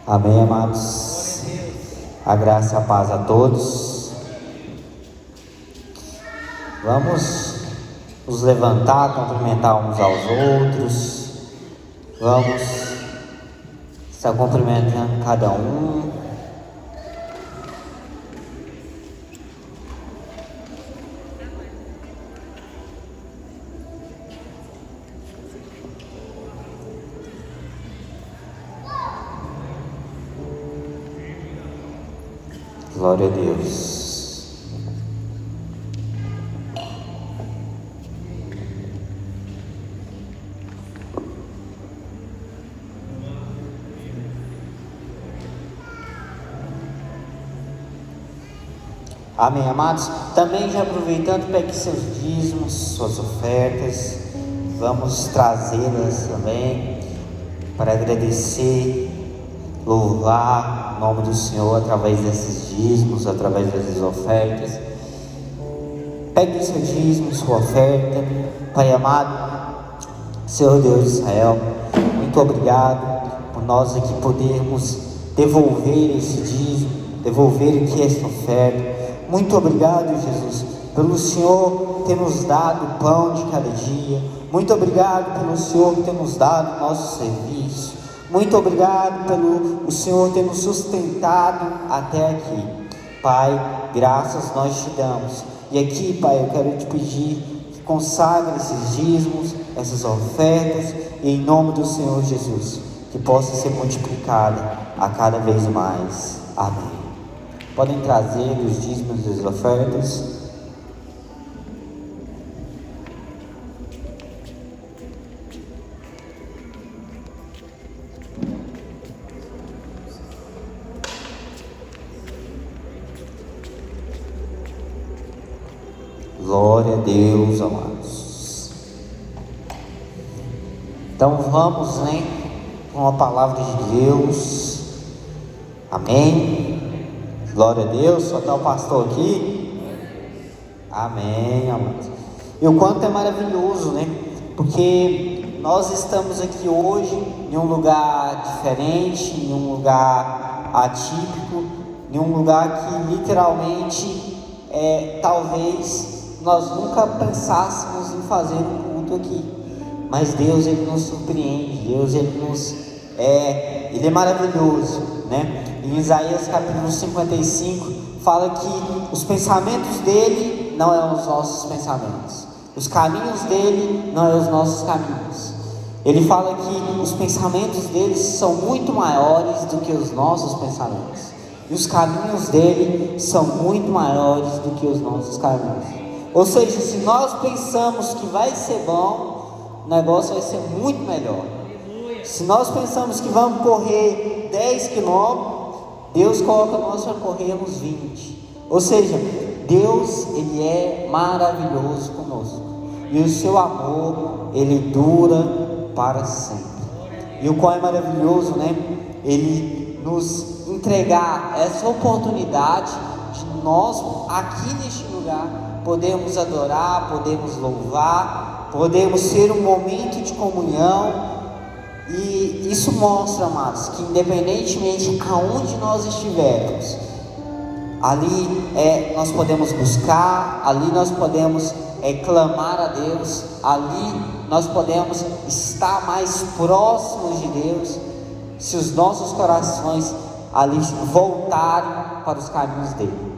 Amém, amados. A graça e a paz a todos. Vamos nos levantar, cumprimentar uns aos outros. Vamos estar cumprimentando cada um. Glória a Deus. Amém, amados. Também já aproveitando, pegue seus dízimos, suas ofertas. Vamos trazê-las também para agradecer, louvar o nome do Senhor através desses dízimos, através dessas ofertas. Pegue seu dízimo, sua oferta. Pai amado, Senhor Deus de Israel, muito obrigado por nós aqui podermos devolver esse dízimo, devolver aqui esta oferta. Muito obrigado, Jesus, pelo Senhor ter nos dado o pão de cada dia. Muito obrigado pelo Senhor ter nos dado o nosso serviço. Muito obrigado pelo o Senhor ter nos sustentado até aqui. Pai, graças nós te damos. E aqui, Pai, eu quero te pedir que consagre esses dízimos, essas ofertas, e em nome do Senhor Jesus, que possa ser multiplicada a cada vez mais. Amém. Podem trazer os dízimos e as ofertas. Glória a Deus, amados. Então vamos, com a palavra de Deus. Amém. Glória a Deus. Só está o pastor aqui. Amém, amados. E o quanto é maravilhoso, porque nós estamos aqui hoje em um lugar diferente, em um lugar atípico, em um lugar que literalmente talvez nós nunca pensássemos em fazer um culto aqui, mas Deus, Ele nos surpreende. Deus, Ele é maravilhoso, Em Isaías capítulo 55 fala que os pensamentos dele não são os nossos pensamentos, os caminhos dele não são os nossos caminhos. Ele fala que os pensamentos dele são muito maiores do que os nossos pensamentos, e os caminhos dele são muito maiores do que os nossos caminhos. Ou seja, se nós pensamos que vai ser bom, o negócio vai ser muito melhor. Se nós pensamos que vamos correr 10 quilômetros, Deus coloca nós para corrermos 20. Ou seja, Deus, Ele é maravilhoso conosco, e o seu amor, Ele dura para sempre. E o qual é maravilhoso, Ele nos entregar essa oportunidade de nós aqui neste lugar podemos adorar, podemos louvar, podemos ter um momento de comunhão. E isso mostra, amados, que independentemente aonde nós estivermos, ali nós podemos buscar, ali nós podemos clamar a Deus, ali nós podemos estar mais próximos de Deus, se os nossos corações ali voltarem para os caminhos dele.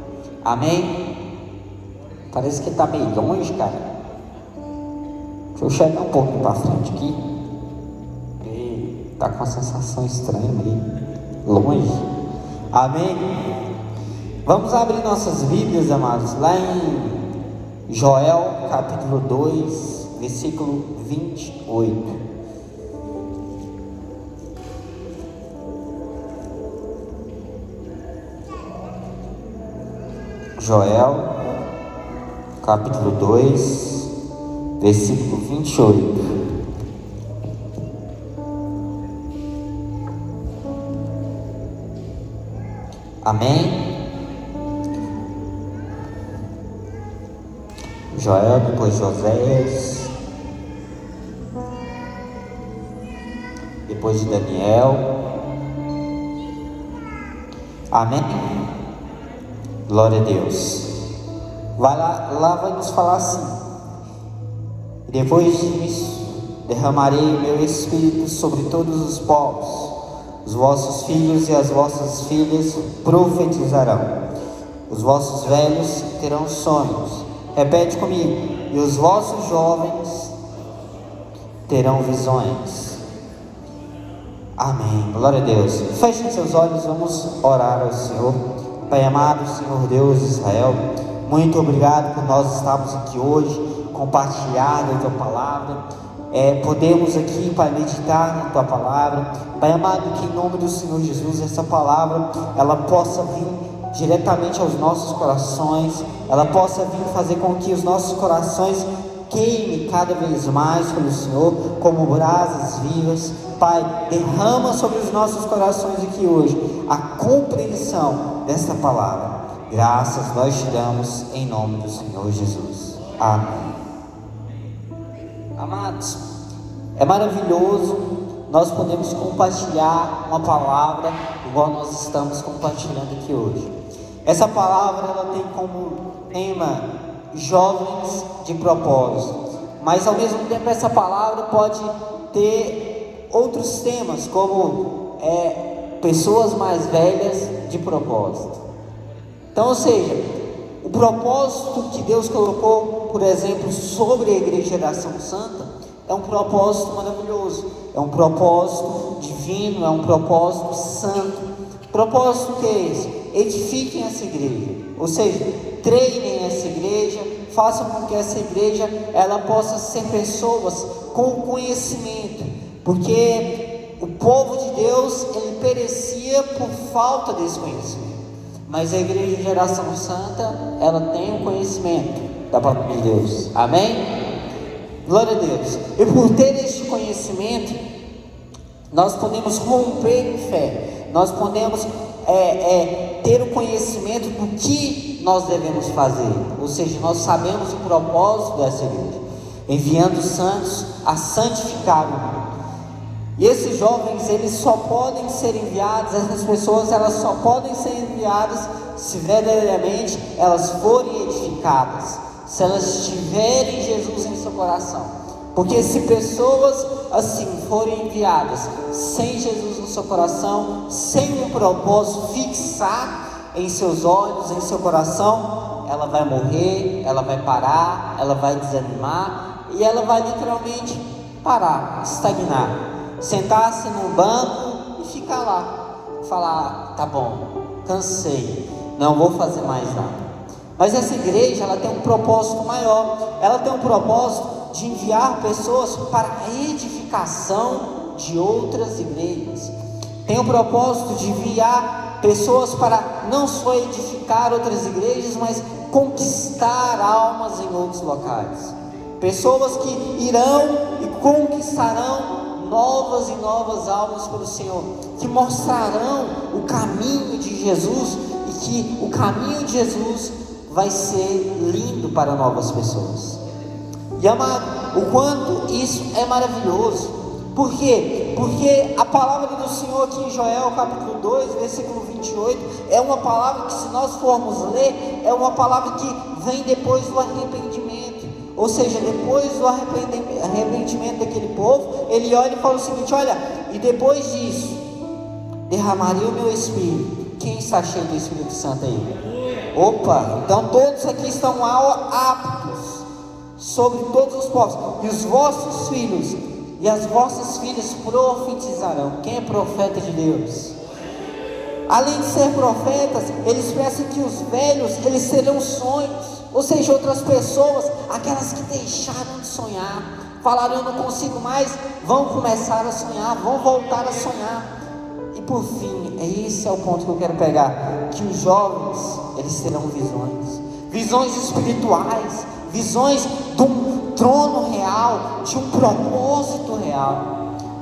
Amém? Parece que está meio longe, cara. Deixa eu chegar um pouquinho para frente aqui. Está com uma sensação estranha meio longe. Amém? Vamos abrir nossas Bíblias, amados, lá em Joel capítulo 2, versículo 28. Joel capítulo 2, versículo 28. Amém? Joel, depois Joséias, depois de Daniel, Amém? Glória a Deus. Lá vai nos falar assim: depois disso, derramarei o meu espírito sobre todos os povos. Os vossos filhos e as vossas filhas profetizarão. Os vossos velhos terão sonhos. Repete comigo. E os vossos jovens terão visões. Amém. Glória a Deus. Fechem seus olhos, vamos orar ao Senhor. Pai amado, Senhor Deus de Israel, muito obrigado por nós estarmos aqui hoje, compartilhar da Tua Palavra. Podemos aqui, Pai, meditar na Tua Palavra. Pai amado, que em nome do Senhor Jesus, essa palavra, ela possa vir diretamente aos nossos corações, ela possa vir fazer com que os nossos corações queime cada vez mais pelo Senhor, como brasas vivas. Pai, derrama sobre os nossos corações aqui hoje a compreensão desta palavra. Graças nós te damos em nome do Senhor Jesus. Amém. Amados, é maravilhoso nós podemos compartilhar uma palavra igual nós estamos compartilhando aqui hoje. Essa palavra ela tem como tema jovens de propósito, mas ao mesmo tempo essa palavra pode ter outros temas, como pessoas mais velhas de propósito. Então, ou seja, o propósito que Deus colocou, por exemplo, sobre a Igreja da Ação Santa, é um propósito maravilhoso, é um propósito divino, é um propósito santo. Propósito que é esse? Edifiquem essa igreja, ou seja, treinem essa igreja, façam com que essa igreja ela possa ser pessoas com conhecimento, porque o povo de Deus ele perecia por falta desse conhecimento, mas a Igreja de Geração Santa ela tem o conhecimento da palavra de Deus. Amém? Glória a Deus. E por ter este conhecimento, nós podemos romper em fé, nós podemos ter o conhecimento do que nós devemos fazer, ou seja, nós sabemos o propósito dessa igreja, enviando os santos a santificar o mundo. E esses jovens, eles só podem ser enviados, essas pessoas, elas só podem ser enviadas se verdadeiramente elas forem edificadas, se elas tiverem Jesus em seu coração. Porque se pessoas assim forem enviadas sem Jesus no seu coração, sem um propósito fixar em seus olhos, em seu coração, ela vai morrer, ela vai parar, ela vai desanimar e ela vai literalmente parar, estagnar, sentar-se num banco e ficar lá, falar: tá bom, cansei, não vou fazer mais nada. Mas essa igreja, ela tem um propósito maior, ela tem um propósito de enviar pessoas para a edificação de outras igrejas, tem o propósito de enviar pessoas para não só edificar outras igrejas, mas conquistar almas em outros locais, pessoas que irão e conquistarão novas e novas almas pelo Senhor, que mostrarão o caminho de Jesus, e que o caminho de Jesus vai ser lindo para novas pessoas. E amado, o quanto isso é maravilhoso. Por quê? Porque a palavra do Senhor aqui em Joel capítulo 2, versículo 28, é uma palavra que, se nós formos ler, é uma palavra que vem depois do arrependimento. Ou seja, depois do arrependimento daquele povo, ele olha e fala o seguinte: olha, e depois disso, derramarei o meu Espírito. Quem está cheio do Espírito Santo aí? Opa, então todos aqui estão aptos sobre todos os povos, e os vossos filhos e as vossas filhas profetizarão. Quem é profeta de Deus? Além de ser profetas, eles pensam que os velhos, eles terão sonhos, ou seja, outras pessoas, aquelas que deixaram de sonhar, falaram: eu não consigo mais, vão começar a sonhar, vão voltar a sonhar. E por fim, esse é o ponto que eu quero pegar, que os jovens, eles terão visões espirituais, visões de um trono real, de um propósito real,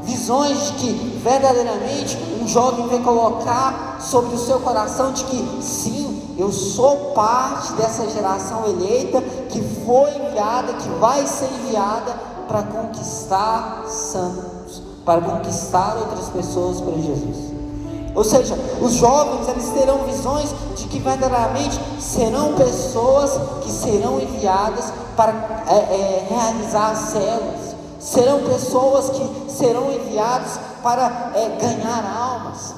visões de que verdadeiramente um jovem vai colocar sobre o seu coração de que sim, eu sou parte dessa geração eleita que foi enviada, que vai ser enviada para conquistar santos, para conquistar outras pessoas para Jesus. Ou seja, os jovens, eles terão visões de que verdadeiramente serão pessoas que serão enviadas para realizar as células, serão pessoas que serão enviadas para ganhar almas,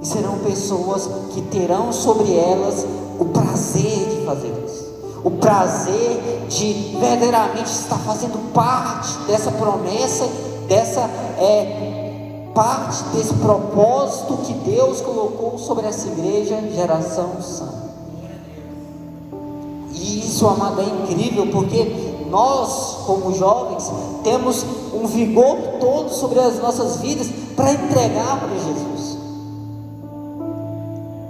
e serão pessoas que terão sobre elas o prazer de fazer isso, o prazer de verdadeiramente estar fazendo parte dessa promessa, dessa parte desse propósito que Deus colocou sobre essa igreja, Geração Santa. E isso, amado, é incrível, porque nós, como jovens, temos um vigor todo sobre as nossas vidas para entregar para Jesus.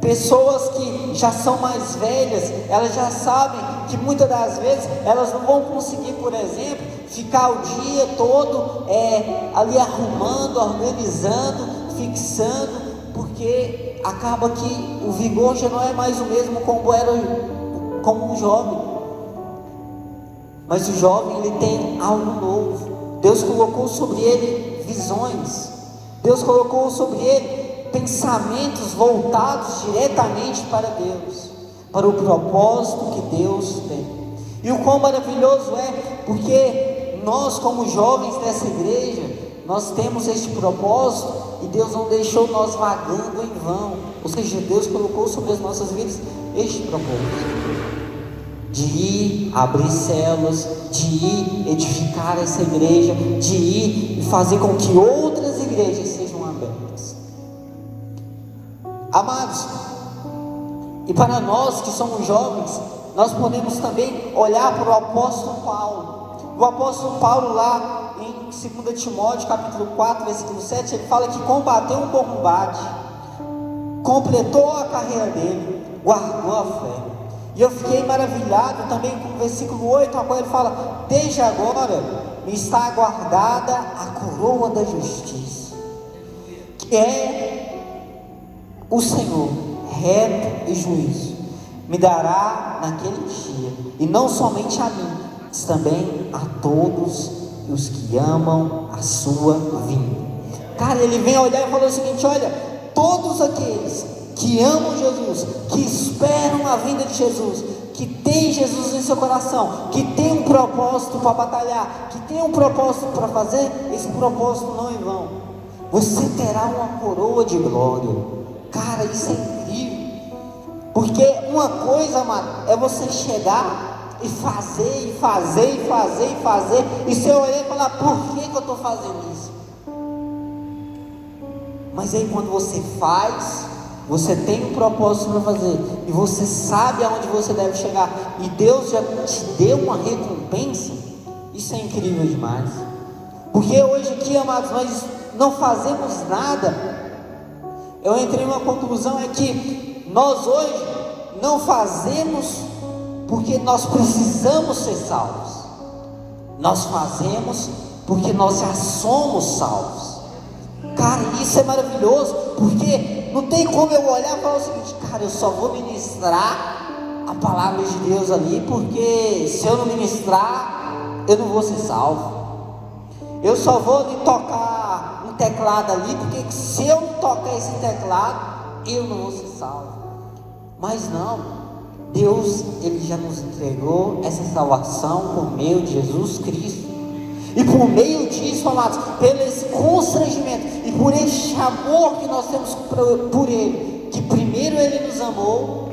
Pessoas que já são mais velhas, elas já sabem que muitas das vezes elas não vão conseguir, por exemplo, ficar o dia todo ali arrumando, organizando, fixando, porque acaba que o vigor já não é mais o mesmo como era como um jovem. Mas o jovem, ele tem algo novo. Deus colocou sobre ele visões, Deus colocou sobre ele pensamentos voltados diretamente para Deus, para o propósito que Deus tem. E o quão maravilhoso é, porque nós, como jovens dessa igreja, nós temos este propósito, e Deus não deixou nós vagando em vão. Ou seja, Deus colocou sobre as nossas vidas este propósito de ir abrir células, de ir edificar essa igreja, de ir e fazer com que outras igrejas sejam abertas. Amados, e para nós que somos jovens, nós podemos também olhar para o apóstolo Paulo. O apóstolo Paulo, lá em 2 Timóteo capítulo 4, versículo 7, ele fala que combateu um bom combate, completou a carreira dele, guardou a fé. E eu fiquei maravilhado também com o versículo 8, a qual ele fala: desde agora me está guardada a coroa da justiça, que é o Senhor, reto e juízo, me dará naquele dia, e não somente a mim, mas também a todos os que amam a sua vinda. Cara, ele vem olhar e falou o seguinte: olha, todos aqueles que amam Jesus, que esperam a vinda de Jesus, que tem Jesus em seu coração, que tem um propósito para batalhar, que tem um propósito para fazer, esse propósito não é em vão. Você terá uma coroa de glória. Cara, isso é incrível, porque uma coisa, amado, é você chegar e fazer, e fazer, e fazer, e fazer, e você olhar e falar: por que eu estou fazendo isso? Mas aí quando você faz, você tem um propósito para fazer, e você sabe aonde você deve chegar, e Deus já te deu uma recompensa. Isso é incrível demais, porque hoje aqui, amados, nós não fazemos nada. Eu entrei numa conclusão, é que nós hoje não fazemos porque nós precisamos ser salvos, nós fazemos porque nós já somos salvos. Cara, isso é maravilhoso, porque não tem como eu olhar e falar o seguinte: cara, eu só vou ministrar a palavra de Deus ali, porque se eu não ministrar, eu não vou ser salvo. Eu só vou tocar um teclado ali, porque se eu não tocar esse teclado, eu não vou ser salvo. Mas não, Deus, Ele já nos entregou essa salvação por meio de Jesus Cristo. E por meio disso, amados, pelo esse constrangimento e por este amor que nós temos por Ele, que primeiro Ele nos amou,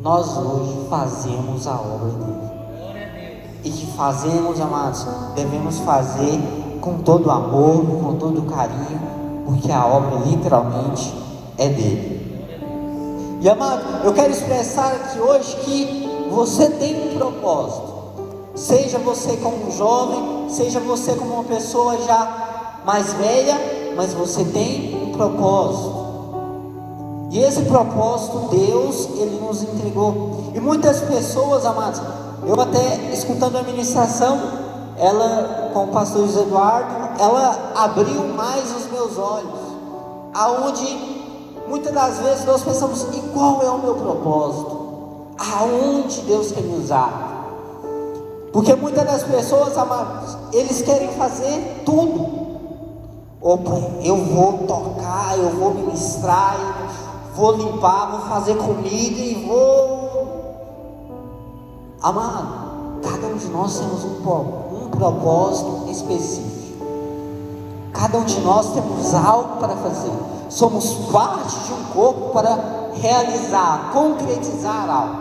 nós hoje fazemos a obra dele. E que fazemos, amados, devemos fazer com todo amor, com todo carinho, porque a obra literalmente é dele. E amado, eu quero expressar aqui hoje que você tem um propósito. Seja você como um jovem, seja você como uma pessoa já mais velha, mas você tem um propósito. E esse propósito Deus, Ele nos entregou. E muitas pessoas, amados, eu até escutando a ministração, ela, com o pastor José Eduardo, ela abriu mais os meus olhos, aonde muitas das vezes nós pensamos: e qual é o meu propósito? Aonde Deus quer me usar? Porque muitas das pessoas, amados, eles querem fazer tudo. Opa, eu vou tocar, eu vou ministrar, eu vou limpar, vou fazer comida e vou... Amado, cada um de nós temos um propósito específico. Cada um de nós temos algo para fazer. Somos parte de um corpo para realizar, concretizar algo.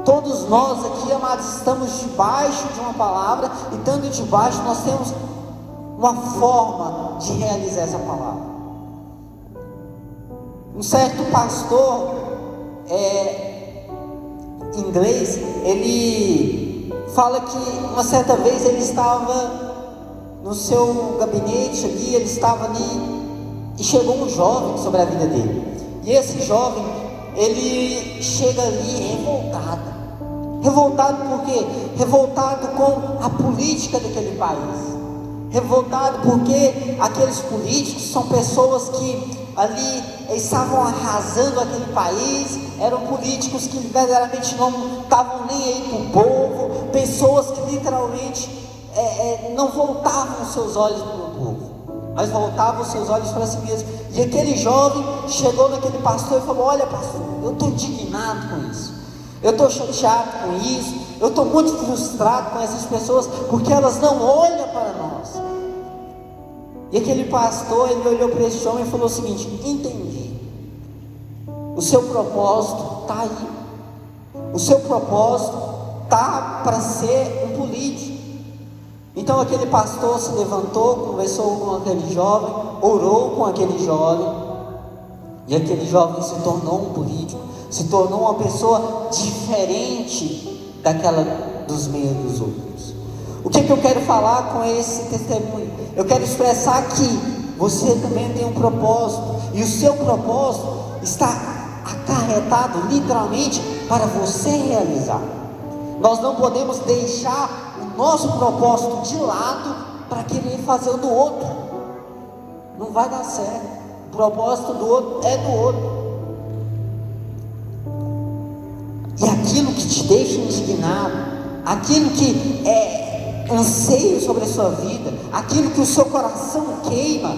Todos nós aqui, amados, estamos debaixo de uma palavra, e estando debaixo, nós temos uma forma de realizar essa palavra. Um certo pastor inglês, ele fala que uma certa vez ele estava no seu gabinete ali, ele estava ali, e chegou um jovem sobre a vida dele. E esse jovem, ele chega ali revoltado por quê? Revoltado com a política daquele país. Revoltado porque aqueles políticos são pessoas que ali estavam arrasando aquele país, eram políticos que verdadeiramente não estavam nem aí para o povo, pessoas que literalmente não voltavam os seus olhos para o povo, mas voltavam os seus olhos para si mesmo. E aquele jovem chegou naquele pastor e falou: olha, pastor, eu estou indignado com isso, eu estou chateado com isso, eu estou muito frustrado com essas pessoas, porque elas não olham para nós. E aquele pastor, ele olhou para esse homem e falou o seguinte: entendi, o seu propósito está aí, o seu propósito está para ser um político. Então aquele pastor se levantou, conversou com aquele jovem, orou com aquele jovem, e aquele jovem se tornou um político, se tornou uma pessoa diferente daquela dos meios dos outros. O que eu quero falar com esse testemunho? Eu quero expressar que você também tem um propósito, e o seu propósito está acarretado literalmente para você realizar. Nós não podemos deixar o nosso propósito de lado para querer fazer o do outro. Não vai dar certo. O propósito do outro é do outro. E aquilo que te deixa indignado, aquilo que anseio sobre a sua vida, aquilo que o seu coração queima,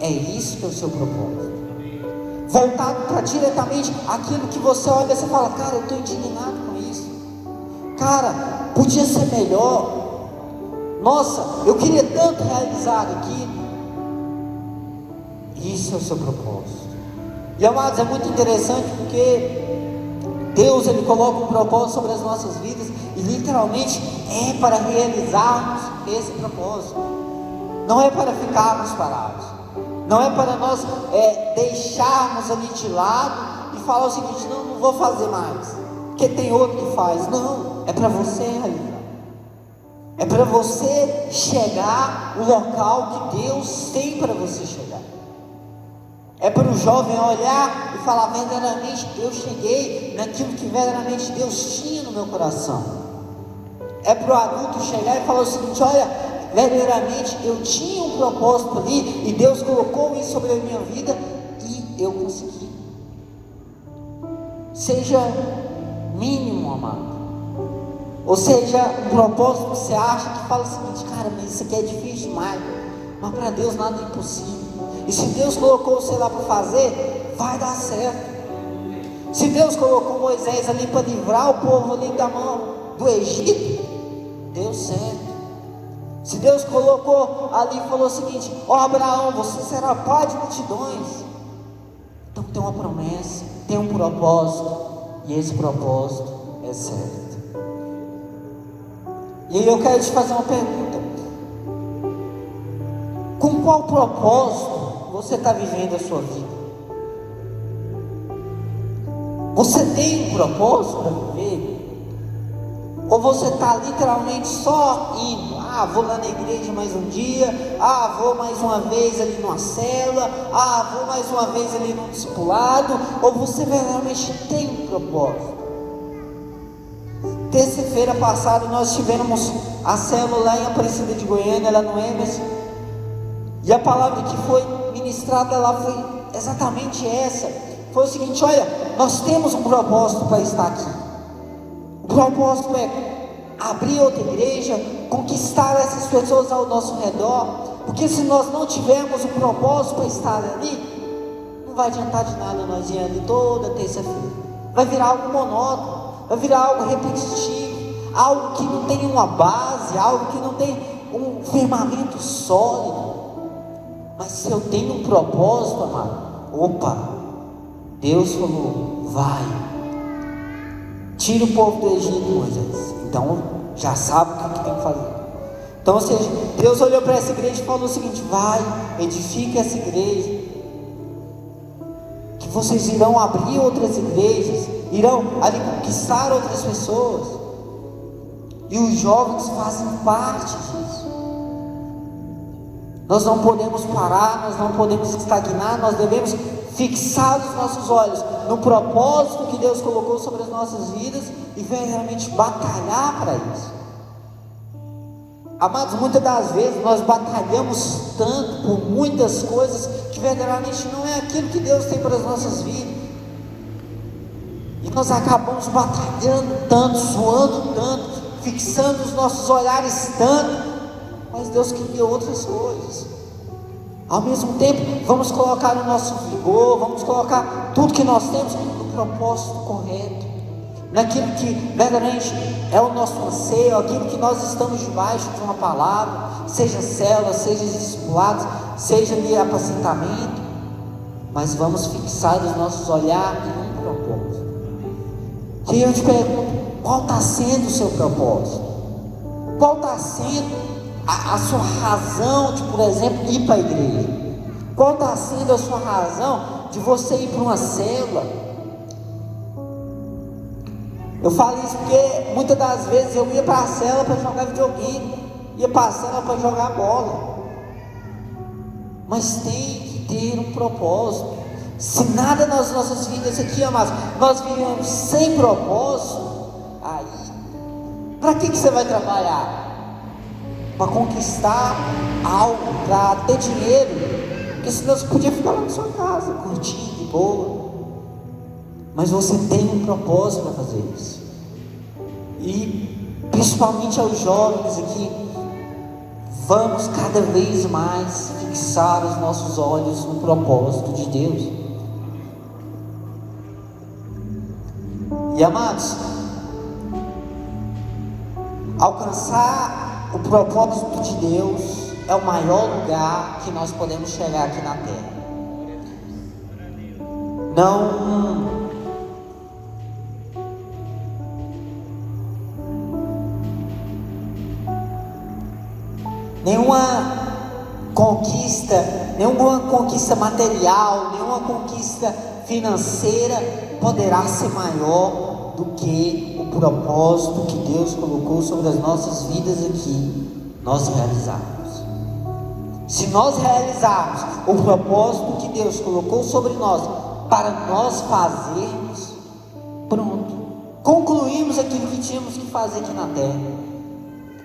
é isso que é o seu propósito. Voltado para diretamente aquilo que você olha e você fala: cara, eu estou indignado com isso, cara, podia ser melhor, nossa, eu queria tanto realizar aquilo. Isso é o seu propósito. E amados, é muito interessante porque Deus, ele coloca um propósito sobre as nossas vidas, e literalmente é para realizarmos esse propósito. Não é para ficarmos parados, não é para nós deixarmos ali de lado e falar o seguinte: não vou fazer mais, porque tem outro que faz. Não, é para você realizar, é para você chegar no local que Deus tem para você chegar. É para o jovem olhar e falar: verdadeiramente eu cheguei naquilo que verdadeiramente Deus tinha no meu coração. É para o adulto chegar e falar o seguinte: olha, verdadeiramente eu tinha um propósito ali, e Deus colocou isso sobre a minha vida, e eu consegui. Seja mínimo, amado, ou seja, um propósito que você acha que fala o seguinte: cara, mas isso aqui é difícil demais, mas para Deus nada é impossível. E se Deus colocou você lá para fazer, vai dar certo. Se Deus colocou Moisés ali para livrar o povo ali da mão do Egito, deu certo. Se Deus colocou ali e falou o seguinte: ó Abraão, você será pai de multidões, então tem uma promessa, tem um propósito, e esse propósito é certo. E aí eu quero te fazer uma pergunta: com qual propósito você está vivendo a sua vida? Você tem um propósito para viver? Ou você está literalmente só indo? Vou lá na igreja mais um dia, vou mais uma vez ali numa célula, vou mais uma vez ali num discipulado? Ou você verdadeiramente tem um propósito? Terça-feira passada nós tivemos a célula lá em Aparecida de Goiânia, lá no Emerson, e a palavra que foi ministrada lá foi exatamente essa. Foi o seguinte: olha, nós temos um propósito para estar aqui. O propósito é abrir outra igreja, conquistar essas pessoas ao nosso redor, Porque se nós não tivermos um propósito para estar ali, não vai adiantar de nada nós ir ali toda terça-feira. Vai virar algo monótono, vai virar algo repetitivo, algo que não tem uma base, algo que não tem um firmamento sólido. Mas se eu tenho um propósito, amado, opa, Deus falou, vai, tira o povo do Egito, Moisés. Então já sabe o que tem que fazer. Então, ou seja, Deus olhou para essa igreja e falou o seguinte: vai, edifique essa igreja, que vocês irão abrir outras igrejas, irão ali conquistar outras pessoas, e os jovens fazem parte disso. Nós não podemos parar, nós não podemos estagnar, nós devemos fixar os nossos olhos no propósito que Deus colocou sobre as nossas vidas e verdadeiramente batalhar para isso. Amados, muitas das vezes nós batalhamos tanto por muitas coisas que verdadeiramente não é aquilo que Deus tem para as nossas vidas, e nós acabamos batalhando tanto, suando tanto, fixando os nossos olhares tanto, mas Deus queria outras coisas. Ao mesmo tempo, vamos colocar o nosso vigor, vamos colocar tudo que nós temos no propósito correto, naquilo que verdadeiramente é o nosso anseio, aquilo que nós estamos debaixo de uma palavra, seja célula, seja discipulados, seja de apacentamento, mas vamos fixar os nossos olhares em um propósito. E eu te pergunto, qual está sendo o seu propósito? Qual está sendo a sua razão de, por exemplo, ir para a igreja? Qual está sendo a sua razão de você ir para uma célula? Eu falo isso porque muitas das vezes eu ia para a célula para jogar videogame, ia para a célula para jogar bola, mas tem que ter um propósito. Se nada nas nossas vidas aqui, amados, nós vivemos sem propósito, aí, para que você vai trabalhar? Para conquistar algo, para ter dinheiro? Porque senão você podia ficar lá na sua casa, curtindo, de boa. Mas você tem um propósito para fazer isso. E principalmente aos jovens aqui, vamos cada vez mais fixar os nossos olhos no propósito de Deus. E amados, alcançar o propósito de Deus é o maior lugar que nós podemos chegar aqui na terra. Nenhuma conquista material, nenhuma conquista financeira poderá ser maior do que o propósito que Deus colocou sobre as nossas vidas aqui, nós realizarmos. Se nós realizarmos o propósito que Deus colocou sobre nós, para nós fazermos, pronto, concluímos aquilo que tínhamos que fazer aqui na terra.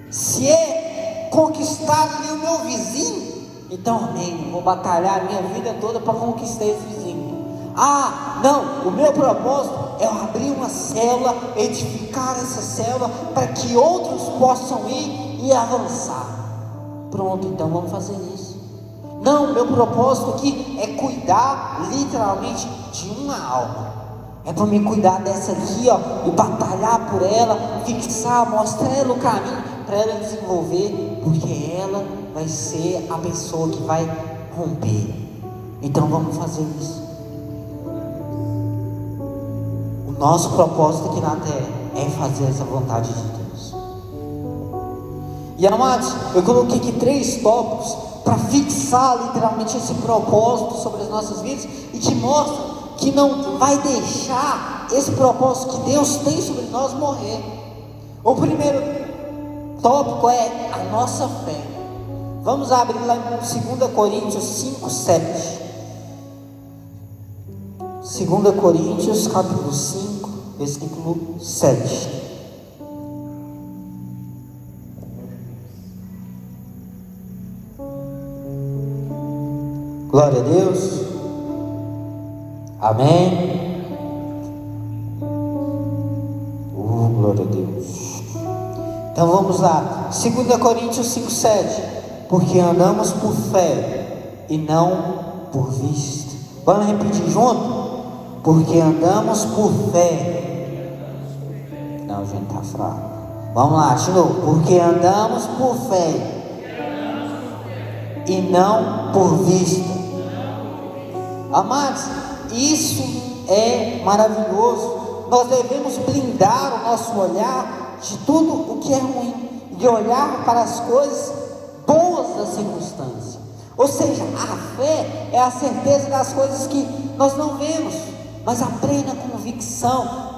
Se é conquistar ali o meu vizinho, então amém, vou batalhar a minha vida toda para conquistar esse vizinho. Não, o meu propósito é abrir uma célula, edificar essa célula, para que outros possam ir e avançar. Pronto, então vamos fazer isso. Não, meu propósito aqui é cuidar literalmente de uma alma. É para me cuidar dessa aqui, e batalhar por ela, fixar, mostrar ela o caminho para ela desenvolver, porque ela vai ser a pessoa que vai romper. Então vamos fazer isso. O nosso propósito aqui na terra é fazer essa vontade de Deus. E amados, eu coloquei aqui 3 tópicos para fixar literalmente esse propósito sobre as nossas vidas e que mostram que não vai deixar esse propósito que Deus tem sobre nós morrer. O primeiro tópico é a nossa fé. Vamos abrir lá em 2 Coríntios 5, 7. 2 Coríntios capítulo 5, versículo 7. Glória a Deus. Amém. Glória a Deus. Então vamos lá, 2 Coríntios 5, 7. porque andamos por fé e não por vista. Vamos repetir junto? Porque andamos por fé. Não, gente, tá fraco. Vamos lá, de novo. Porque andamos por fé e não por vista. Amados, isso é maravilhoso. Nós devemos blindar o nosso olhar de tudo o que é ruim, de olhar para as coisas boas da circunstância. Ou seja, a fé é a certeza das coisas que nós não vemos, mas a plena convicção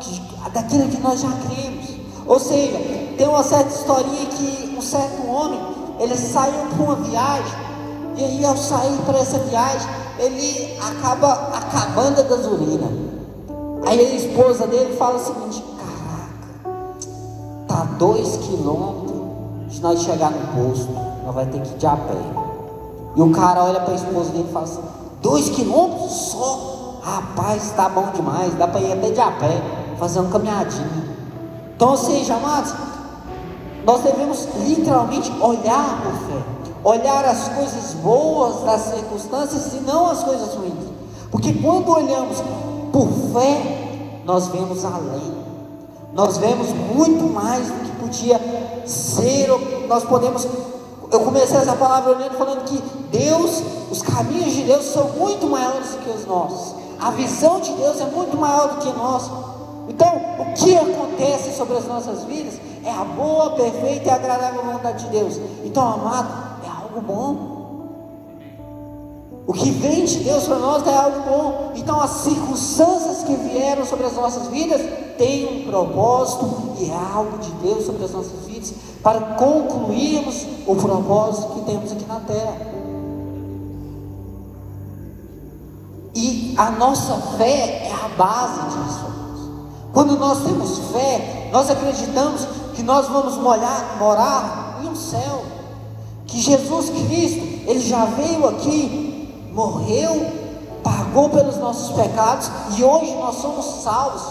daquilo que nós já cremos. Ou seja, tem uma certa historinha que um certo homem, ele saiu para uma viagem, e aí ao sair para essa viagem, ele acaba acabando a gasolina. Aí a esposa dele fala o seguinte: caraca, tá 2 quilômetros de nós chegar no posto, nós vai ter que ir de a pé. E o cara olha para a esposa dele e fala assim: 2 quilômetros só? Rapaz, tá bom demais, dá para ir até de a pé, fazer uma caminhadinha. Então, ou seja, amados, nós devemos literalmente olhar por fé, olhar as coisas boas das circunstâncias e não as coisas ruins, porque quando olhamos por fé, nós vemos além, nós vemos muito mais do que podia ser. Nós podemos, eu comecei essa palavra olhando, falando que Deus, os caminhos de Deus são muito maiores do que os nossos, a visão de Deus é muito maior do que nós. Então, o que acontece sobre as nossas vidas é a boa, perfeita e agradável vontade de Deus. Então, amado, é algo bom. O que vem de Deus para nós é algo bom. Então, as circunstâncias que vieram sobre as nossas vidas têm um propósito e é algo de Deus sobre as nossas vidas, para concluirmos o propósito que temos aqui na terra. E a nossa fé é a base disso. Quando nós temos fé, nós acreditamos que nós vamos morar em um céu, que Jesus Cristo, Ele já veio aqui, morreu, pagou pelos nossos pecados e hoje nós somos salvos.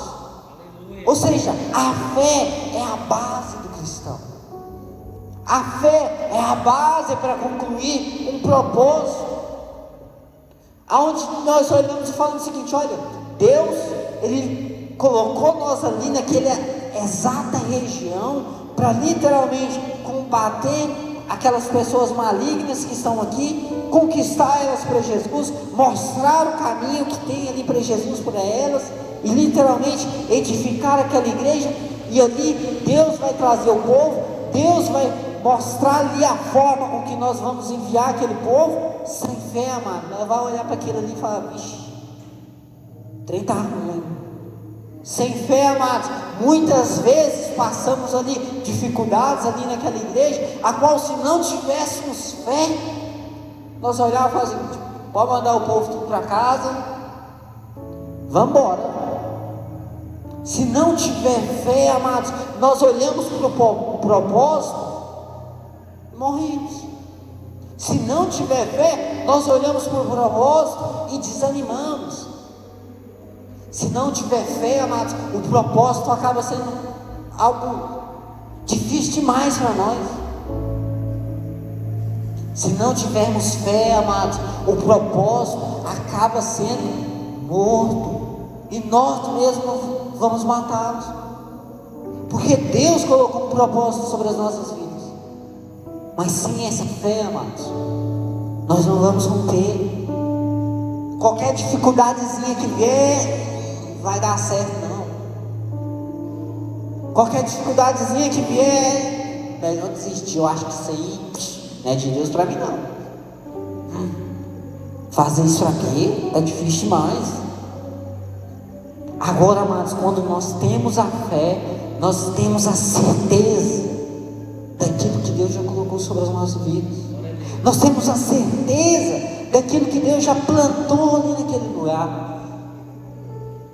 Ou seja, a fé é a base do cristão. A fé é a base para concluir um propósito, aonde nós olhamos e falamos o seguinte: olha, Deus, Ele colocou nós ali naquela exata região para literalmente combater aquelas pessoas malignas que estão aqui, conquistar elas para Jesus, mostrar o caminho que tem ali para Jesus para elas, e literalmente edificar aquela igreja. E ali Deus vai trazer o povo, Deus vai mostrar ali a forma com que nós vamos enviar aquele povo. Sem fé, amado, nós vamos olhar para aquilo ali e falar: vixe, o trem está ruim. Sem fé, amados, muitas vezes passamos ali dificuldades ali naquela igreja, a qual, se não tivéssemos fé, nós olhávamos e falávamos: pode mandar o povo tudo para casa, vamos embora. Se não tiver fé, amados, nós olhamos para o propósito, morremos. Se não tiver fé, nós olhamos para o propósito e desanimamos. Se não tiver fé, amados, o propósito acaba sendo algo difícil demais para nós. Se não tivermos fé, amados, o propósito acaba sendo morto, e nós mesmos vamos matá-los, porque Deus colocou um propósito sobre as nossas vidas. Mas sem essa fé, amados, nós não vamos romper. Qualquer dificuldadezinha que vier, vai dar certo, não. Qualquer dificuldadezinha que vier, melhor desistir. Eu acho que isso aí não é de Deus para mim, não. Fazer isso aqui é difícil demais. Agora, amados, quando nós temos a fé, nós temos a certeza daquilo que Deus já colocou sobre as nossas vidas. Nós temos a certeza daquilo que Deus já plantou ali naquele lugar.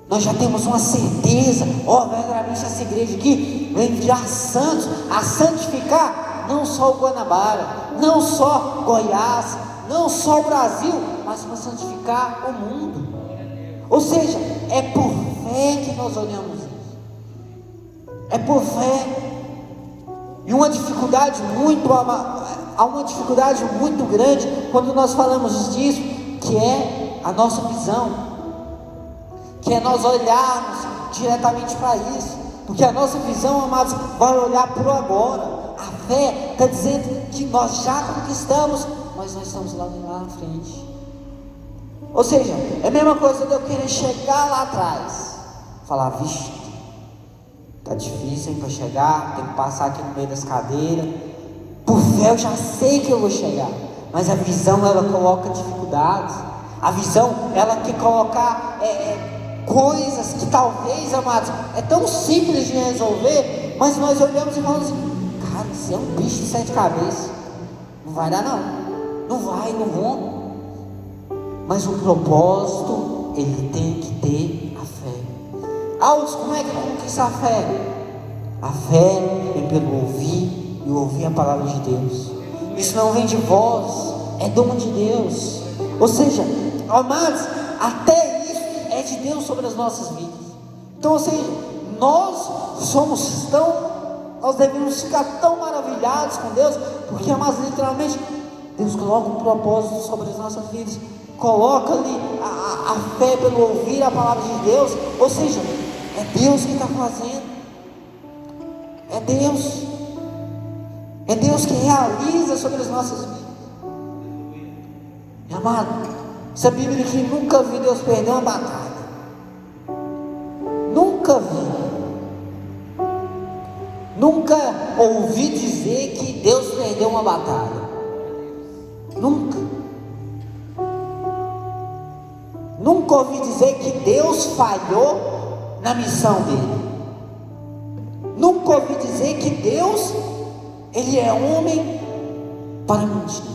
Nós já temos uma certeza: verdadeiramente essa igreja aqui vai enviar santos a santificar não só o Guanabara, não só Goiás, não só o Brasil, mas para santificar o mundo. Ou seja, é por fé que nós olhamos isso. É por fé. E uma dificuldade muito há uma dificuldade muito grande quando nós falamos disso, que é a nossa visão, que é nós olharmos diretamente para isso, porque a nossa visão, amados, vai olhar para o agora. A fé está dizendo que nós já conquistamos, mas nós estamos lá na frente. Ou seja, é a mesma coisa de eu querer chegar lá atrás, falar, vixe, tá difícil para chegar, tem que passar aqui no meio das cadeiras. Por fé eu já sei que eu vou chegar, mas a visão ela coloca dificuldades. A visão ela quer colocar coisas que talvez, amados, é tão simples de resolver, mas nós olhamos e falamos assim, cara, isso é um bicho de 7 cabeças, não vai dar não vai, não vou. Mas o propósito, ele tem que ter a fé. Aldos, como é que conquista a fé? A fé vem pelo ouvir, e ouvir a palavra de Deus. Isso não vem de vós, é dom de Deus. Ou seja, amados, até isso é de Deus sobre as nossas vidas. Então, ou seja, nós devemos ficar tão maravilhados com Deus, porque, amados, literalmente, Deus coloca um propósito sobre as nossas vidas, coloca ali a fé pelo ouvir a palavra de Deus. Ou seja, é Deus que está fazendo, é Deus que realiza sobre as nossas vidas. Meu amado, essa Bíblia aqui, nunca vi Deus perder uma batalha, nunca ouvi dizer que Deus perdeu uma batalha, nunca ouvi dizer que Deus falhou na missão dele, nunca ouvi dizer que Deus, ele é homem para mentir.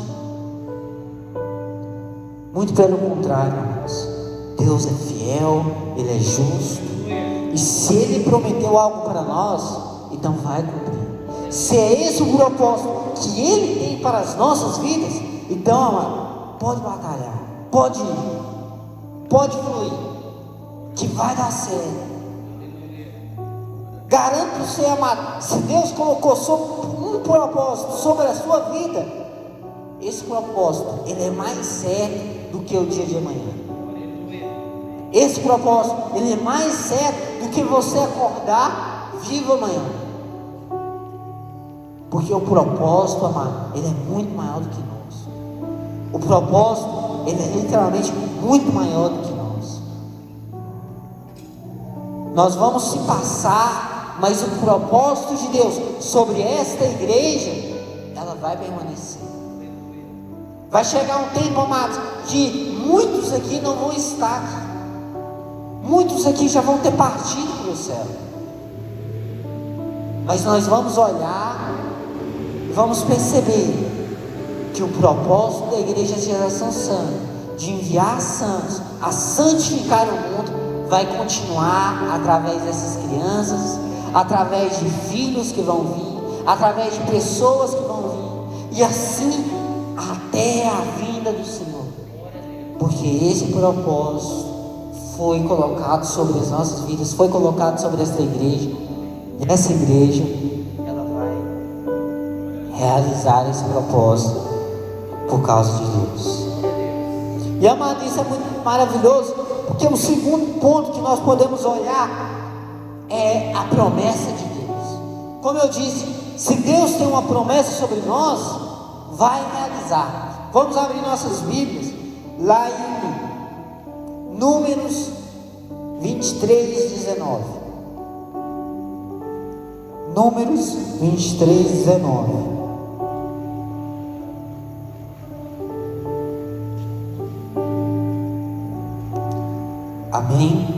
Muito pelo contrário, irmãos, Deus é fiel, ele é justo, e se ele prometeu algo para nós, então vai cumprir. Se é esse o propósito que ele tem para as nossas vidas, então, amado, pode batalhar, pode ir, pode fluir, que vai dar certo. Garanto para você, amado, se Deus colocou um propósito sobre a sua vida, esse propósito, ele é mais certo do que o dia de amanhã. Esse propósito, ele é mais certo do que você acordar vivo amanhã. Porque o propósito, amado, ele é muito maior do que nós. O propósito, ele é literalmente muito maior do que nós. Nós vamos se passar, mas o propósito de Deus sobre esta igreja, ela vai permanecer. Vai chegar um tempo, amados, que muitos aqui não vão estar aqui. Muitos aqui já vão ter partido para o céu. Mas nós vamos olhar e vamos perceber que o propósito da igreja de Geração Santa, de enviar santos a santificar o mundo, vai continuar através dessas crianças, através de filhos que vão vir, através de pessoas que vão vir, e assim até a vinda do Senhor, porque esse propósito foi colocado sobre as nossas vidas, foi colocado sobre esta igreja, e essa igreja, ela vai realizar esse propósito por causa de Deus. E amado, isso é muito maravilhoso, porque o segundo ponto que nós podemos olhar é a promessa de Deus. Como eu disse, se Deus tem uma promessa sobre nós, vai realizar. Vamos abrir nossas Bíblias lá em Números 23, 19. Números 23, 19. Amém?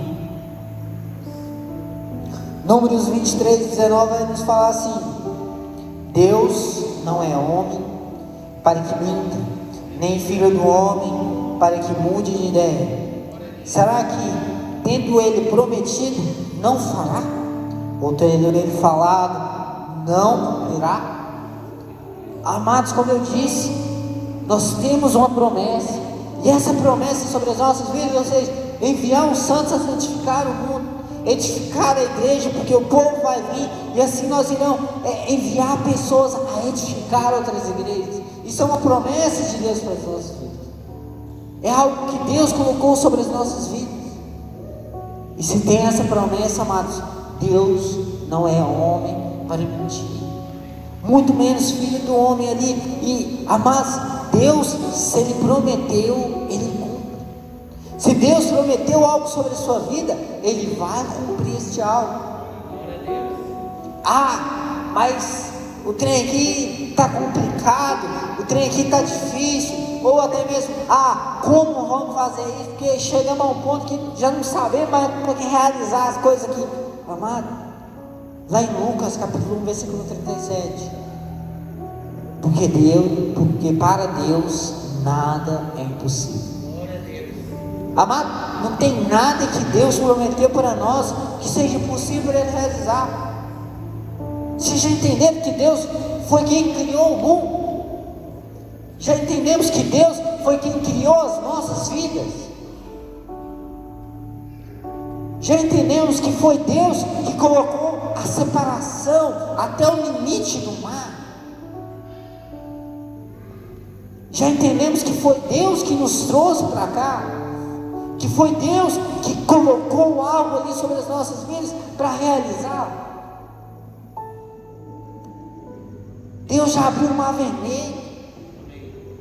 Números 23, 19 vai nos falar assim: Deus não é homem para que minta, nem filho do homem para que mude de ideia. Será que, tendo ele prometido, não fará? Ou tendo ele falado, não cumprirá? Amados, como eu disse, nós temos uma promessa, e essa promessa sobre as nossas vidas, ou seja, enviar os santos a santificar o mundo, edificar a igreja, porque o povo vai vir, e assim nós iremos enviar pessoas a edificar outras igrejas. Isso é uma promessa de Deus para as nossas vidas. É algo que Deus colocou sobre as nossas vidas. E se tem essa promessa, amados, Deus não é homem para mentir, muito menos filho do homem ali. E, amados, Deus, se Ele prometeu, Ele cumpre. Se Deus prometeu algo sobre a sua vida, Ele vai cumprir este algo. Ah, mas o trem aqui está complicado, o trem aqui está difícil, ou até mesmo, como vamos fazer isso? Porque chegamos a um ponto que já não sabemos mais como é que realizar as coisas aqui. Amado, lá em Lucas capítulo 1, versículo 37, porque para Deus nada é impossível. Amado, não tem nada que Deus prometeu para nós que seja impossível Ele realizar. Vocês já entenderam que Deus foi quem criou o mundo? Já entendemos que Deus foi quem criou as nossas vidas? Já entendemos que foi Deus que colocou a separação até o limite do mar? Já entendemos que foi Deus que nos trouxe para cá? Que foi Deus que colocou algo ali sobre as nossas vidas para realizar? Deus já abriu o mar vermelho.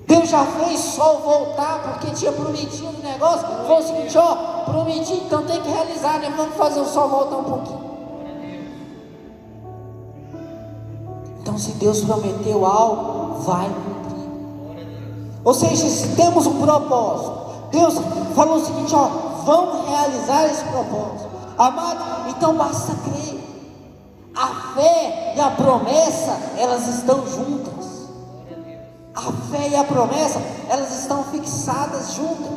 Deus já fez sol voltar, porque tinha prometido um negócio. Falou o seguinte: prometi, então tem que realizar, né? Vamos fazer o sol voltar um pouquinho. Então, se Deus prometeu algo, vai cumprir. Ou seja, se temos um propósito, Deus falou o seguinte: vamos realizar esse propósito. Amado, então basta crer. A fé e a promessa, elas estão juntas. A fé e a promessa, elas estão fixadas juntas.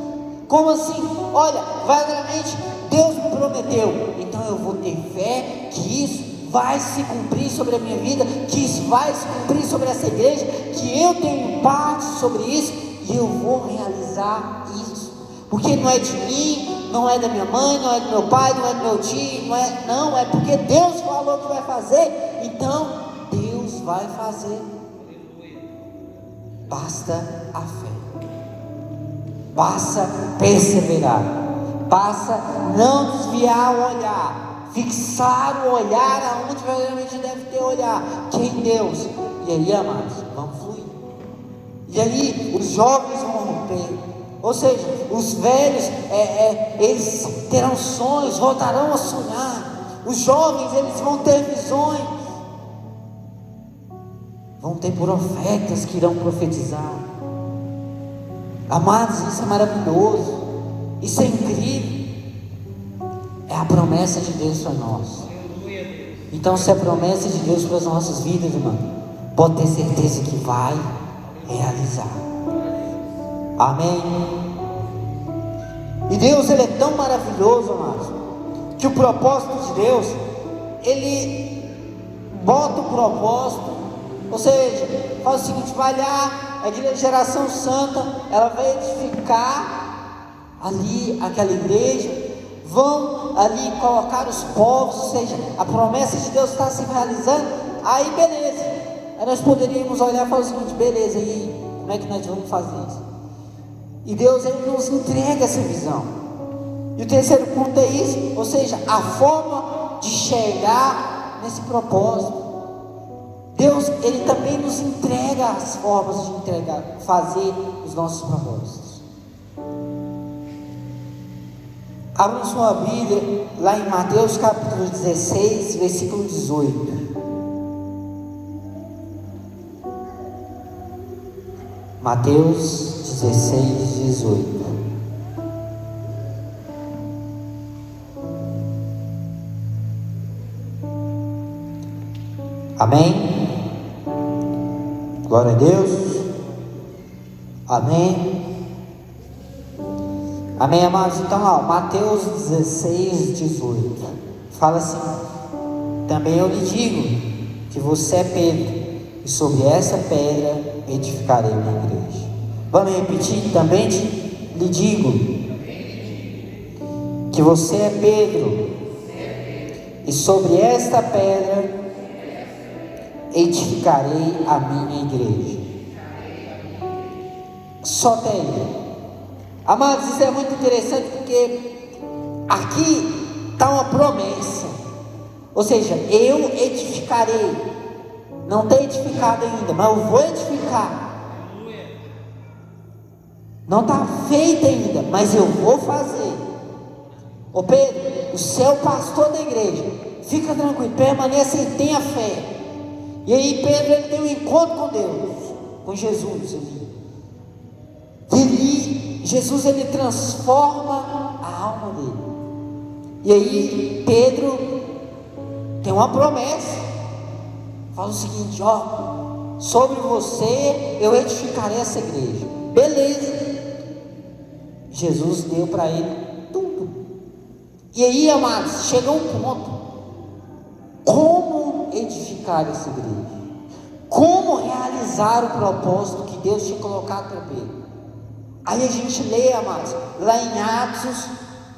Como assim? Olha, verdadeiramente Deus me prometeu, então eu vou ter fé que isso vai se cumprir sobre a minha vida, que isso vai se cumprir sobre essa igreja, que eu tenho parte sobre isso, e eu vou realizar isso. Porque não é de mim, não é da minha mãe, não é do meu pai, não é do meu tio, não é porque Deus falou que vai fazer, então Deus vai fazer. Basta a fé, basta perseverar, basta não desviar o olhar, fixar o olhar aonde verdadeiramente deve ter olhar, que é em Deus. E aí, amados, vamos fluir. E aí os jovens vão romper. Ou seja, os velhos, eles terão sonhos, voltarão a sonhar. Os jovens, eles vão ter visões. Vão ter profetas que irão profetizar. Amados, isso é maravilhoso. Isso é incrível. É a promessa de Deus para nós. Então, se é a promessa de Deus para as nossas vidas, irmão, pode ter certeza que vai realizar. Amém? E Deus, Ele é tão maravilhoso, amados, que o propósito de Deus, Ele bota o propósito, ou seja, faz o seguinte: vai lá, a igreja Geração Santa, ela vai edificar ali aquela igreja, vão ali colocar os povos, ou seja, a promessa de Deus está se realizando. Aí beleza, aí nós poderíamos olhar e falar o seguinte: beleza, e como é que nós vamos fazer isso? E Deus, Ele nos entrega essa visão. E o terceiro ponto é isso, ou seja, a forma de chegar nesse propósito. Deus, Ele também nos entrega as formas de fazer os nossos propósitos. Abra sua Bíblia lá em Mateus capítulo 16, versículo 18. Mateus 16, 18. Amém? Glória a Deus. Amém. Amém, amados. Então, Mateus 16, 18. Fala assim: também eu lhe digo que você é Pedro, e sobre essa pedra edificarei minha igreja. Vamos repetir? Também lhe digo que você é Pedro, e sobre esta pedra edificarei a minha igreja. só até Ele. Amados, isso é muito interessante porque aqui está uma promessa, ou seja, eu edificarei. Não tem edificado ainda, mas eu vou edificar. Não está feito ainda, mas eu vou fazer. Ô Pedro, você é o pastor da igreja, fica tranquilo, permaneça e tenha fé. E aí Pedro, ele tem um encontro com Deus, com Jesus. Jesus, ele transforma a alma dele. E aí Pedro tem uma promessa, fala o seguinte: ó, sobre você eu edificarei essa igreja. Beleza. Jesus deu para ele tudo. E aí, amados, chega um ponto: como edificar essa igreja? Como realizar o propósito que Deus tinha colocado para Pedro? Aí a gente lê, amados, lá em Atos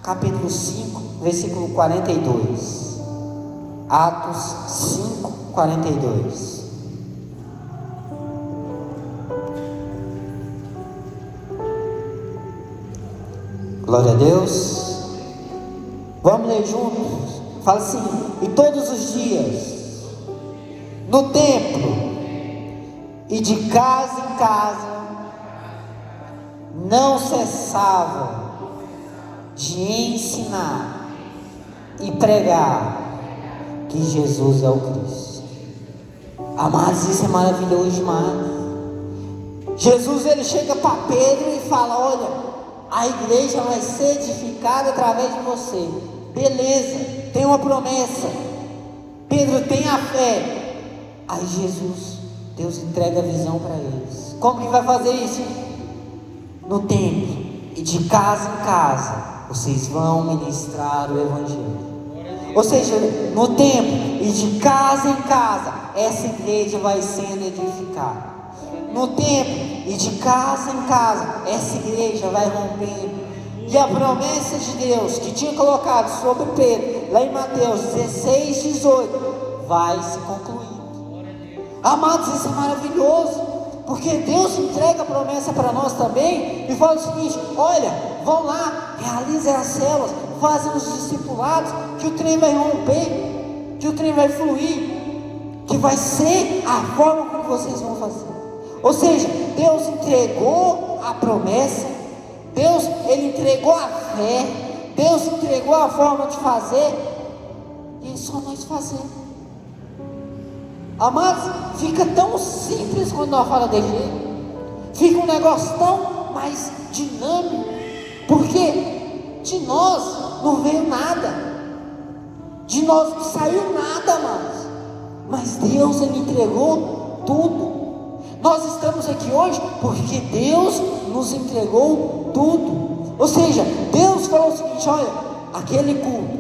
capítulo 5, versículo 42. Atos 5, 42. Glória a Deus. Vamos ler juntos. Fala assim: e todos os dias, no templo e de casa em casa, não cessavam de ensinar e pregar que Jesus é o Cristo. Amados, isso é maravilhoso demais. Jesus, ele chega para Pedro e fala: olha, a igreja vai ser edificada através de você. Beleza, tem uma promessa. Pedro, tem a fé. Aí Jesus, Deus entrega a visão para eles. Como que vai fazer isso? No templo e de casa em casa, vocês vão ministrar o Evangelho. Ou seja, no templo e de casa em casa, essa igreja vai sendo edificada. No templo e de casa em casa, essa igreja vai rompendo. E a promessa de Deus que tinha colocado sobre Pedro, lá em Mateus 16, 18, vai se concluindo. Amados, isso é maravilhoso, porque Deus entrega a promessa para nós também e fala o seguinte: olha, vão lá, realizem as células, fazem os discipulados, que o trem vai romper, que o trem vai fluir, que vai ser a forma como vocês vão fazer. Ou seja, Deus entregou a promessa, Deus, ele entregou a fé, Deus entregou a forma de fazer, e é só nós fazer. Amados, fica tão simples quando nós falamos desse jeito, fica um negócio tão mais dinâmico, porque de nós não veio nada, de nós não saiu nada, amados, mas Deus, ele entregou tudo. Nós estamos aqui hoje porque Deus nos entregou tudo. Ou seja, Deus falou o seguinte: olha, aquele culto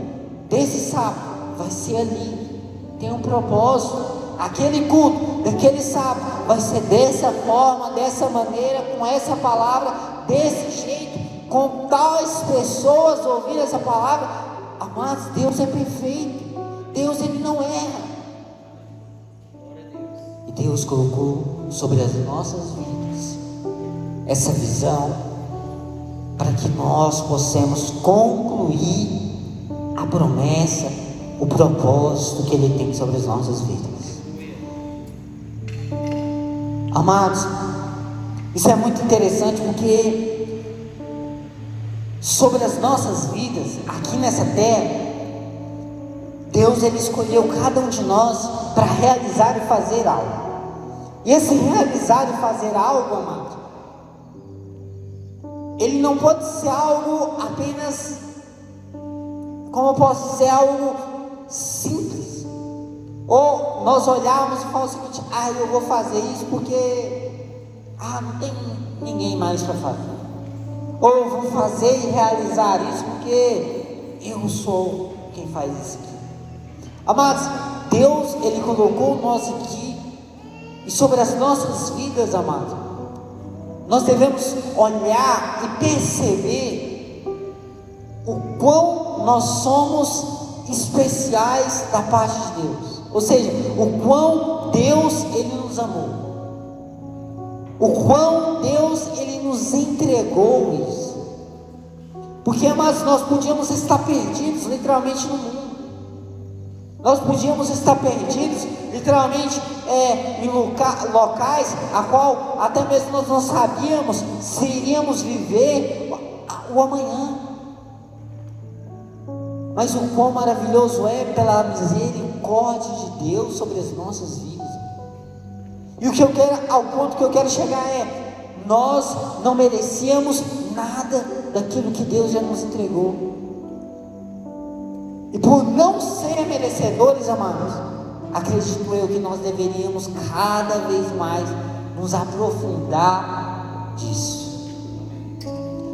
desse sábado vai ser ali, tem um propósito. Aquele culto daquele sábado vai ser dessa forma, dessa maneira, com essa palavra, desse jeito, com tais pessoas ouvindo essa palavra. Amados, Deus é perfeito, Deus, ele não erra. E Deus colocou sobre as nossas vidas essa visão para que nós possamos concluir a promessa, o propósito que ele tem sobre as nossas vidas. Amados, isso é muito interessante, porque sobre as nossas vidas aqui nessa terra, Deus, ele escolheu cada um de nós para realizar e fazer algo. E esse realizar e fazer algo, amado, ele não pode ser algo apenas, como eu posso dizer, algo simples. Ou nós olharmos e falarmos o seguinte: eu vou fazer isso porque não tem ninguém mais para fazer. Ou eu vou fazer e realizar isso porque eu sou quem faz isso aqui. Amados, Deus, ele colocou nós aqui, e sobre as nossas vidas, amados, nós devemos olhar e perceber o quão nós somos especiais da parte de Deus. Ou seja, o quão Deus, ele nos amou, o quão Deus, Ele nos entregou isso. Porque, amados, nós podíamos estar perdidos literalmente no mundo. Nós podíamos estar perdidos literalmente em locais a qual até mesmo nós não sabíamos se iríamos viver o amanhã. Mas o quão maravilhoso é pela misericórdia de Deus sobre as nossas vidas. E ao ponto que eu quero chegar nós não merecíamos nada daquilo que Deus já nos entregou. E por não ser merecedores, amados, acredito eu que nós deveríamos cada vez mais nos aprofundar disso.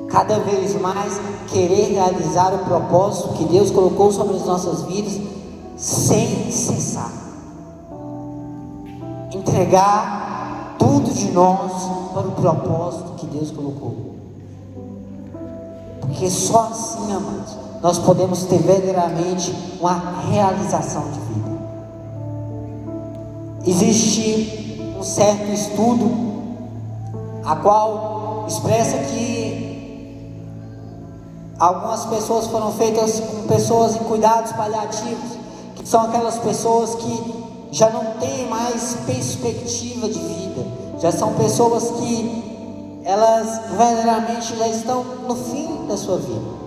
Cada vez mais querer realizar o propósito que Deus colocou sobre as nossas vidas sem cessar. Entregar tudo de nós para o propósito que Deus colocou. Porque só assim, amados, nós podemos ter verdadeiramente uma realização de vida. Existe um certo estudo a qual expressa que algumas pessoas foram feitas com pessoas em cuidados paliativos, que são aquelas pessoas que já não têm mais perspectiva de vida, já são pessoas que elas verdadeiramente já estão no fim da sua vida.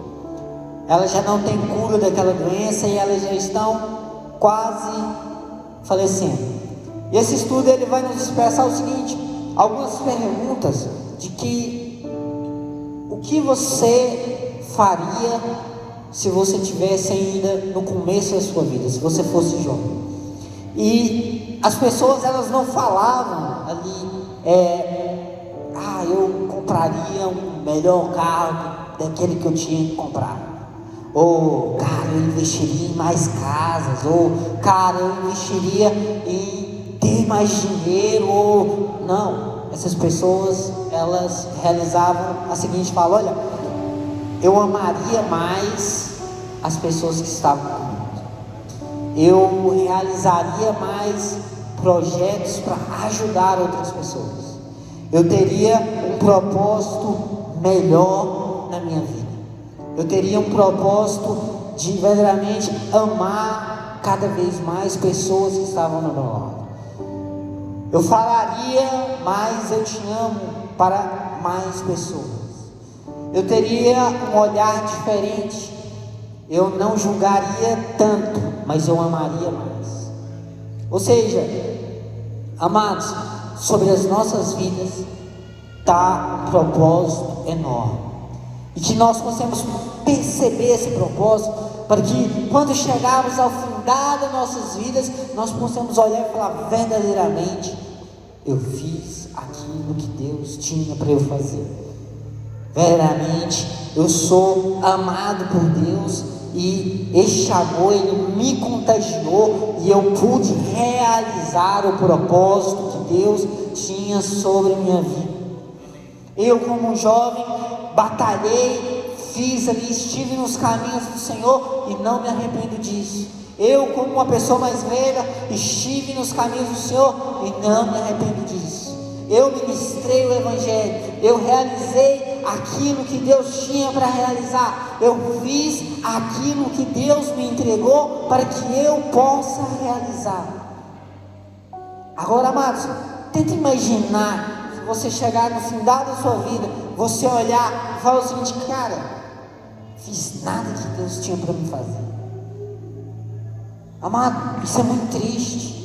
Elas já não têm cura daquela doença e elas já estão quase falecendo. E esse estudo ele vai nos expressar o seguinte: algumas perguntas de que o que você faria se você tivesse ainda no começo da sua vida, se você fosse jovem. E as pessoas elas não falavam ali, eu compraria um melhor carro daquele que eu tinha que comprar. Ou, cara, eu investiria em mais casas. Ou, cara, eu investiria em ter mais dinheiro. Ou, não. Essas pessoas, elas realizavam a seguinte fala: olha, eu amaria mais as pessoas que estavam comigo. Eu realizaria mais projetos para ajudar outras pessoas. Eu teria um propósito melhor na minha vida. Eu teria um propósito de verdadeiramente amar cada vez mais pessoas que estavam ao meu lado. Eu falaria mais eu te amo para mais pessoas. Eu teria um olhar diferente. Eu não julgaria tanto, mas eu amaria mais. Ou seja, amados, sobre as nossas vidas está um propósito enorme. E que nós possamos perceber esse propósito, para que quando chegarmos ao findar das nossas vidas, nós possamos olhar e falar: verdadeiramente, eu fiz aquilo que Deus tinha para eu fazer. Verdadeiramente, eu sou amado por Deus, e este amor, Ele me contagiou, e eu pude realizar o propósito que Deus tinha sobre a minha vida. Eu, como um jovem, batalhei, fiz ali, estive nos caminhos do Senhor e não me arrependo disso. Eu, como uma pessoa mais velha, estive nos caminhos do Senhor e não me arrependo disso. Eu ministrei o Evangelho, eu realizei aquilo que Deus tinha para realizar. Eu fiz aquilo que Deus me entregou para que eu possa realizar. Agora, amados, tenta imaginar você chegar no final da sua vida, você olhar e falar o seguinte: cara, fiz nada que Deus tinha para me fazer. Amado, isso é muito triste.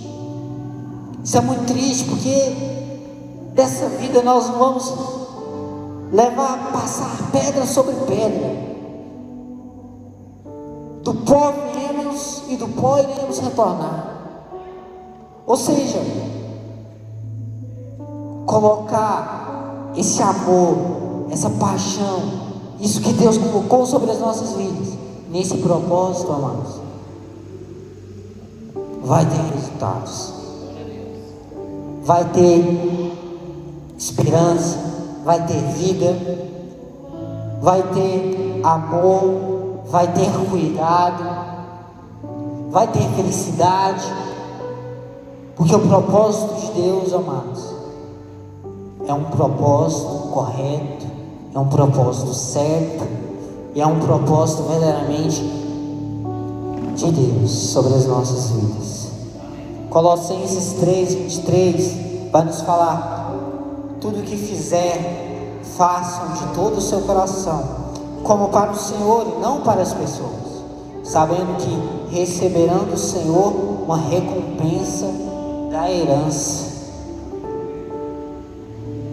Isso é muito triste, porque dessa vida nós não vamos passar pedra sobre pedra. Do pó viemos e do pó iremos retornar. Ou seja, colocar esse amor, essa paixão, isso que Deus colocou sobre as nossas vidas, nesse propósito, amados, vai ter resultados, vai ter esperança, vai ter vida, vai ter amor, vai ter cuidado, vai ter felicidade, porque o propósito de Deus, amados, é um propósito correto, é um propósito certo, e é um propósito verdadeiramente de Deus sobre as nossas vidas. Colossenses 3:23 vai nos falar: tudo o que fizer, façam de todo o seu coração, como para o Senhor e não para as pessoas, sabendo que receberão do Senhor uma recompensa da herança.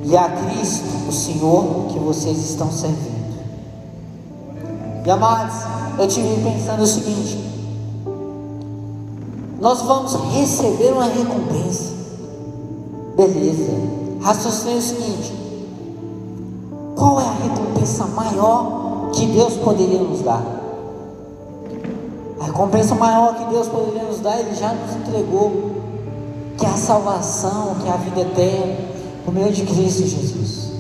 E a Cristo, o Senhor, que vocês estão servindo. E amados, eu tive pensando o seguinte: nós vamos receber uma recompensa, beleza. Raciocinei o seguinte: qual é a recompensa maior que Deus poderia nos dar? A recompensa maior que Deus poderia nos dar, Ele já nos entregou, que é a salvação, que é a vida eterna, por meio de Cristo Jesus.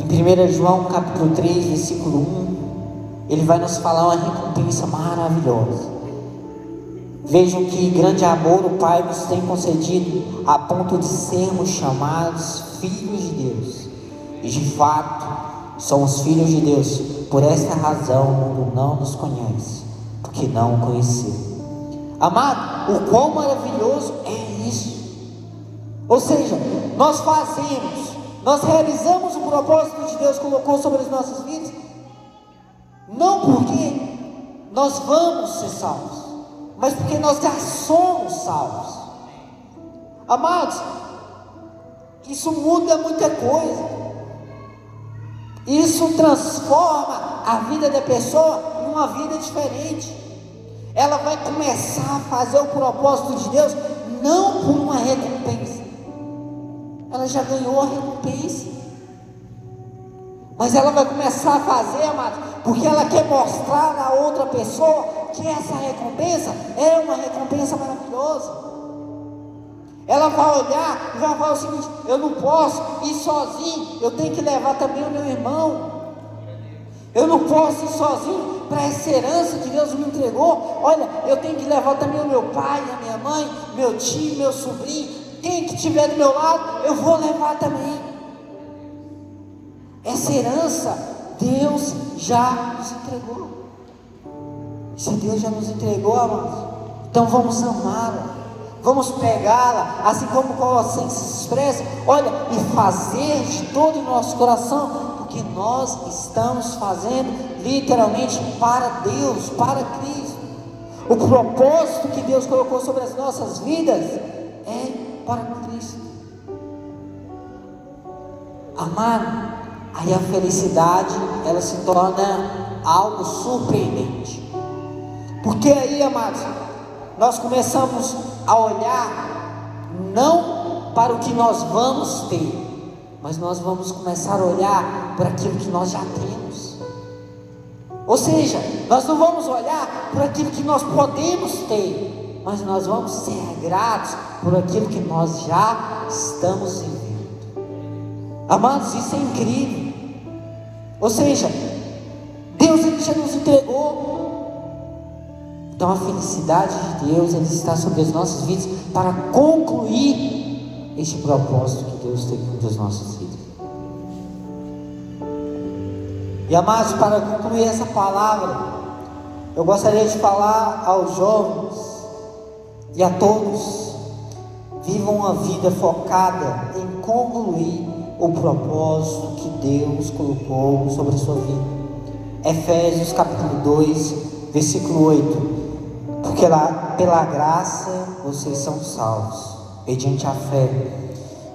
Em 1 João capítulo 3, versículo 1, Ele vai nos falar uma recompensa maravilhosa. Vejam que grande amor o Pai nos tem concedido, a ponto de sermos chamados filhos de Deus. E de fato, somos filhos de Deus. Por esta razão o mundo não nos conhece, porque não o conheceu. Amado, o quão maravilhoso é isso! Ou seja, nós realizamos o propósito que Deus colocou sobre as nossas vidas, não porque nós vamos ser salvos, mas porque nós já somos salvos. Amados, isso muda muita coisa. Isso transforma a vida da pessoa em uma vida diferente. Ela vai começar a fazer o propósito de Deus não por uma recompensa. Ela já ganhou a recompensa, mas ela vai começar a fazer, amados, porque ela quer mostrar a outra pessoa que essa recompensa é uma recompensa maravilhosa. Ela vai olhar e vai falar o seguinte: eu não posso ir sozinho, eu tenho que levar também o meu irmão. Eu não posso ir sozinho para essa herança que Deus me entregou. Olha, eu tenho que levar também o meu pai, a minha mãe, meu tio, meu sobrinho. Quem que estiver do meu lado, eu vou levar também. Essa herança, Deus já nos entregou. Se Deus já nos entregou, amados, então vamos amá-la, vamos pegá-la, assim como Colossenses expressa, olha, e fazer de todo o nosso coração, porque nós estamos fazendo literalmente para Deus, para Cristo. O propósito que Deus colocou sobre as nossas vidas é para Cristo. Amado, aí a felicidade, ela se torna algo surpreendente. Porque aí, amados, nós começamos a olhar não para o que nós vamos ter, mas nós vamos começar a olhar para aquilo que nós já temos. Ou seja, nós não vamos olhar por aquilo que nós podemos ter, mas nós vamos ser gratos por aquilo que nós já estamos vivendo. Amados, isso é incrível. Ou seja, Deus, Ele já nos entregou. Então a felicidade de Deus, Ele está sobre as nossas vidas para concluir este propósito que Deus tem das nossas vidas. E amados, para concluir essa palavra, eu gostaria de falar aos jovens e a todos: vivam uma vida focada em concluir o propósito que Deus colocou sobre a sua vida. Efésios capítulo 2, versículo 8: porque lá, pela graça vocês são salvos, mediante a fé,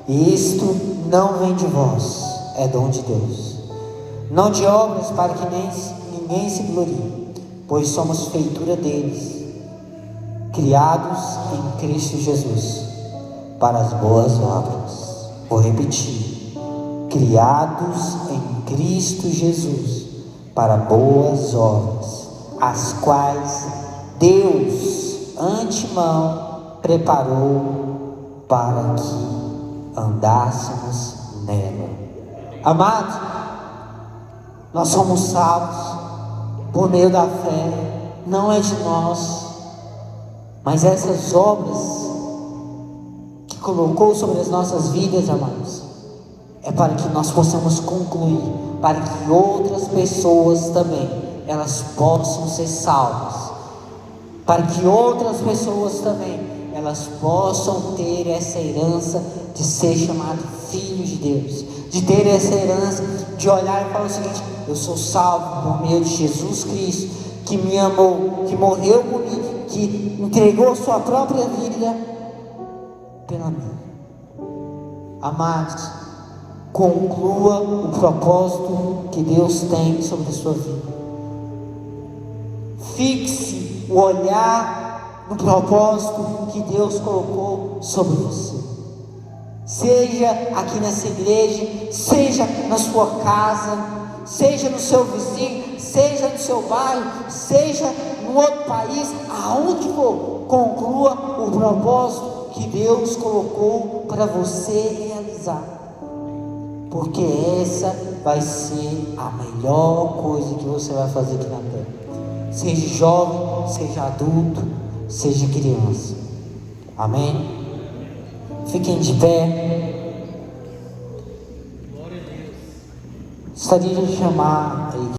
e isto não vem de vós, é dom de Deus, não de obras, para que ninguém se glorie, pois somos feitura deles, criados em Cristo Jesus, para as boas obras. Vou repetir: criados em Cristo Jesus, para boas obras, as quais Deus antemão preparou para que andássemos nela. Amados, nós somos salvos por meio da fé, não é de nós, mas essas obras que colocou sobre as nossas vidas, amados, é para que nós possamos concluir, para que outras pessoas também, elas possam ser salvas, para que outras pessoas também, elas possam ter essa herança de ser chamado filho de Deus, de ter essa herança, de olhar e falar o seguinte: eu sou salvo por meio de Jesus Cristo, que me amou, que morreu por mim, que entregou sua própria vida pela mim. Amados, conclua o propósito que Deus tem sobre a sua vida. Fixe o olhar no propósito que Deus colocou sobre você. Seja aqui nessa igreja, seja na sua casa, seja no seu vizinho, seja no seu bairro, seja no outro país, aonde for, conclua o propósito que Deus colocou para você realizar, porque essa vai ser a melhor coisa que você vai fazer aqui na terra. Seja jovem, seja adulto, seja criança. Amém? Fiquem de pé. Gostaria de chamar a